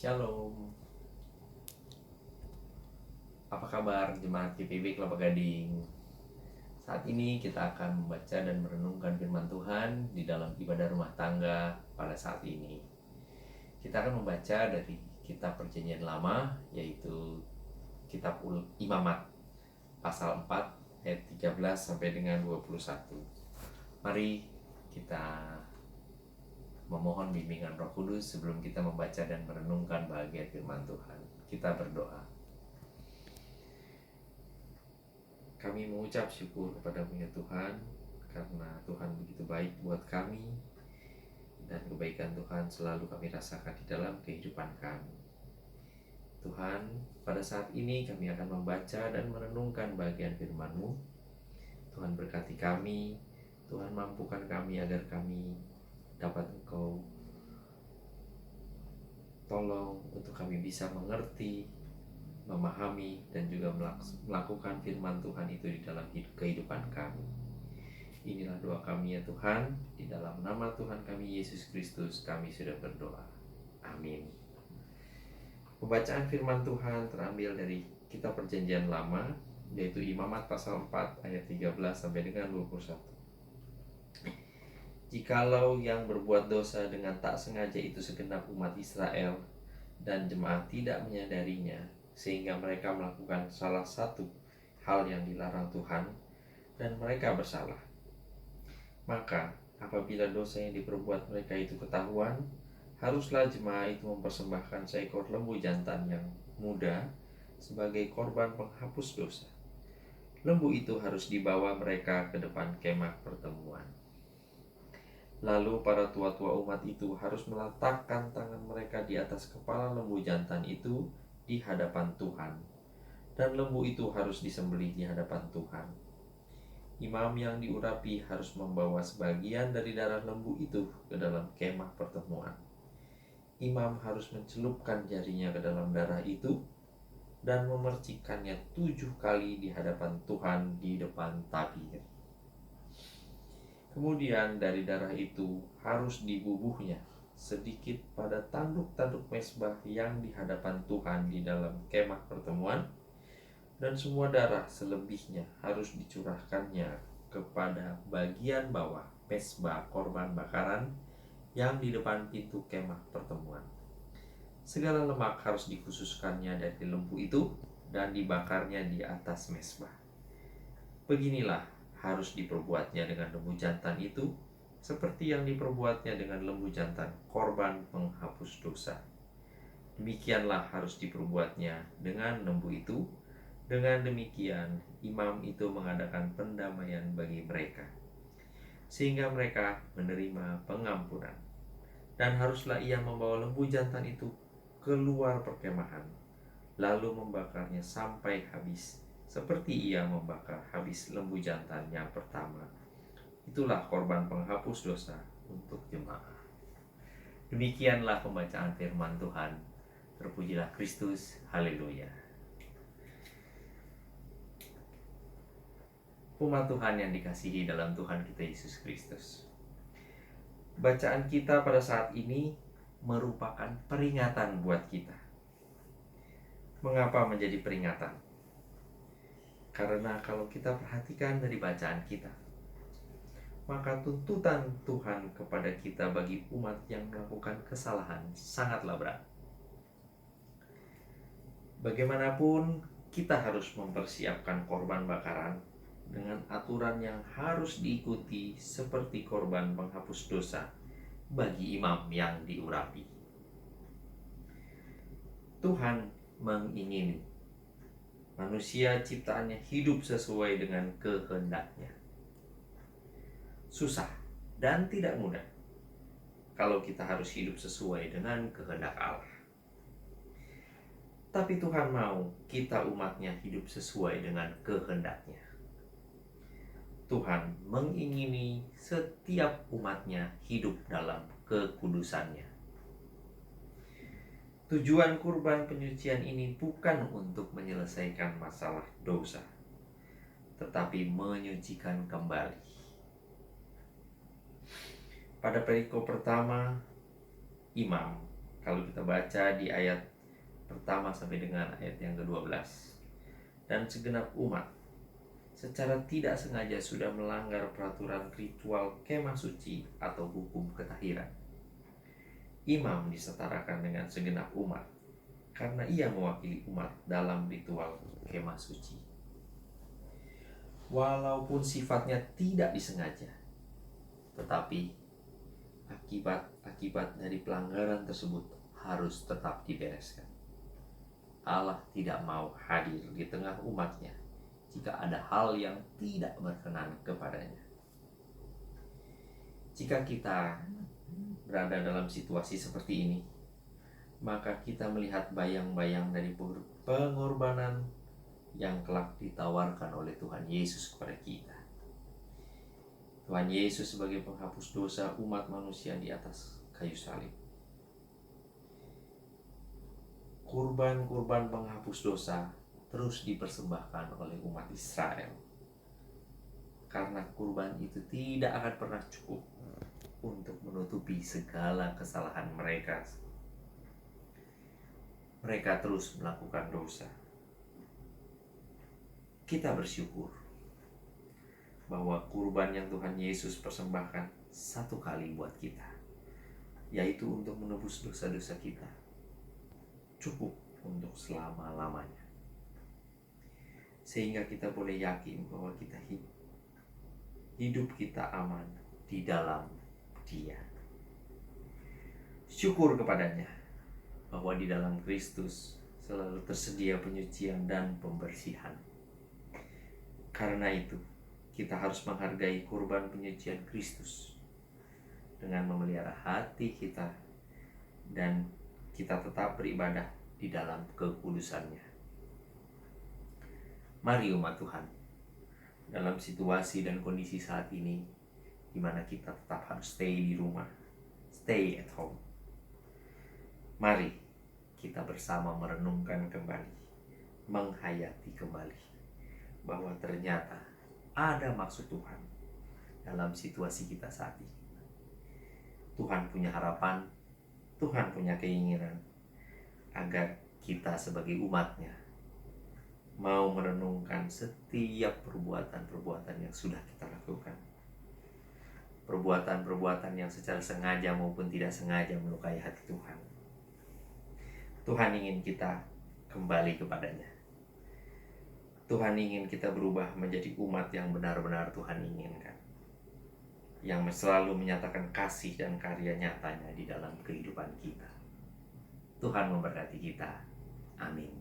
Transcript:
Shalom. Apa kabar jemaat GPB Kelapa Gading? Saat ini kita akan membaca dan merenungkan firman Tuhan di dalam ibadah rumah tangga pada saat ini. Kita akan membaca dari kitab Perjanjian Lama, yaitu kitab Imamat pasal 4 ayat 13 sampai dengan 21. Mari kita memohon bimbingan Roh Kudus sebelum kita membaca dan merenungkan bahagian firman Tuhan. Kita berdoa. Kami mengucap syukur kepada-Mu ya Tuhan, karena Tuhan begitu baik buat kami, dan kebaikan Tuhan selalu kami rasakan di dalam kehidupan kami. Tuhan, pada saat ini kami akan membaca dan merenungkan bagian firman-Mu. Tuhan berkati kami, Tuhan mampukan kami agar kami dapat Engkau tolong untuk kami bisa mengerti, memahami, dan juga melakukan firman Tuhan itu di dalam kehidupan kami. Inilah doa kami ya Tuhan, di dalam nama Tuhan kami Yesus Kristus kami sudah berdoa. Amin. Pembacaan firman Tuhan terambil dari kitab Perjanjian Lama, yaitu Imamat pasal 4 ayat 13 sampai dengan 21. Jikalau yang berbuat dosa dengan tak sengaja itu segenap umat Israel, dan jemaat tidak menyadarinya, sehingga mereka melakukan salah satu hal yang dilarang Tuhan, dan mereka bersalah, maka apabila dosa yang diperbuat mereka itu ketahuan, haruslah jemaah itu mempersembahkan seekor lembu jantan yang muda sebagai korban penghapus dosa. Lembu itu harus dibawa mereka ke depan kemah pertemuan. Lalu para tua-tua umat itu harus meletakkan tangan mereka di atas kepala lembu jantan itu di hadapan Tuhan, dan lembu itu harus disembelih di hadapan Tuhan. Imam yang diurapi harus membawa sebagian dari darah lembu itu ke dalam kemah pertemuan. Imam harus mencelupkan jarinya ke dalam darah itu dan memercikkannya 7 kali di hadapan Tuhan di depan tabir. Kemudian dari darah itu harus dibubuhnya sedikit pada tanduk-tanduk mezbah yang di hadapan Tuhan di dalam kemah pertemuan, dan semua darah selebihnya harus dicurahkannya kepada bagian bawah mezbah korban bakaran yang di depan pintu kemah pertemuan. Segala lemak harus dikhususkannya dari lembu itu dan dibakarnya di atas mezbah. Beginilah harus diperbuatnya dengan lembu jantan itu, seperti yang diperbuatnya dengan lembu jantan korban penghapus dosa. Demikianlah harus diperbuatnya dengan lembu itu. Dengan demikian, imam itu mengadakan pendamaian bagi mereka, sehingga mereka menerima pengampunan. Dan haruslah ia membawa lembu jantan itu keluar perkemahan, lalu membakarnya sampai habis, seperti ia membakar habis lembu jantan yang pertama. Itulah korban penghapus dosa untuk jemaah. Demikianlah pembacaan firman Tuhan. Terpujilah Kristus. Haleluya. Umat Tuhan yang dikasihi dalam Tuhan kita Yesus Kristus, bacaan kita pada saat ini merupakan peringatan buat kita. Mengapa menjadi peringatan? Karena kalau kita perhatikan dari bacaan kita, maka tuntutan Tuhan kepada kita bagi umat yang melakukan kesalahan sangatlah berat. Bagaimanapun kita harus mempersiapkan korban bakaran dengan aturan yang harus diikuti seperti korban penghapus dosa bagi imam yang diurapi. Tuhan mengingini manusia ciptaannya hidup sesuai dengan kehendaknya. Susah dan tidak mudah kalau kita harus hidup sesuai dengan kehendak Allah. Tapi Tuhan mau kita umatnya hidup sesuai dengan kehendaknya. Tuhan mengingini setiap umatnya hidup dalam kekudusannya. Tujuan kurban penyucian ini bukan untuk menyelesaikan masalah dosa, tetapi menyucikan kembali. Pada perikop pertama, imam Kalau kita baca di ayat pertama sampai dengan ayat yang ke-12. Dan segenap umat secara tidak sengaja sudah melanggar peraturan ritual kemah suci atau hukum ketahiran. Imam disetarakan dengan segenap umat karena ia mewakili umat dalam ritual kemah suci. Walaupun sifatnya tidak disengaja, tetapi akibat dari pelanggaran tersebut harus tetap dibereskan. Allah tidak mau hadir di tengah umatnya jika ada hal yang tidak berkenan kepadanya. Jika kita berada dalam situasi seperti ini, maka kita melihat bayang-bayang dari pengorbanan yang kelak ditawarkan oleh Tuhan Yesus kepada kita. Tuhan Yesus sebagai penghapus dosa umat manusia di atas kayu salib. Kurban-kurban penghapus dosa terus dipersembahkan oleh umat Israel, karena kurban itu tidak akan pernah cukup untuk menutupi segala kesalahan mereka. Mereka terus melakukan dosa. Kita bersyukur bahwa kurban yang Tuhan Yesus persembahkan satu kali buat kita, yaitu untuk menebus dosa-dosa kita, cukup untuk selama-lamanya. Sehingga kita boleh yakin bahwa kita hidup kita aman di dalam Dia. Syukur kepadanya bahwa di dalam Kristus selalu tersedia penyucian dan pembersihan. Karena itu, kita harus menghargai kurban penyucian Kristus dengan memelihara hati kita, dan kita tetap beribadah di dalam kekudusannya. Mari umat Tuhan, dalam situasi dan kondisi saat ini di mana kita tetap harus stay di rumah, stay at home, mari kita bersama merenungkan kembali, menghayati kembali bahwa ternyata ada maksud Tuhan dalam situasi kita saat ini. Tuhan punya harapan, Tuhan punya keinginan agar kita sebagai umatnya mau merenungkan setiap perbuatan-perbuatan yang sudah kita lakukan. Perbuatan-perbuatan yang secara sengaja maupun tidak sengaja melukai hati Tuhan. Tuhan ingin kita kembali kepadanya. Tuhan ingin kita berubah menjadi umat yang benar-benar Tuhan inginkan, yang selalu menyatakan kasih dan karya nyatanya di dalam kehidupan kita. Tuhan memberkati kita. Amin.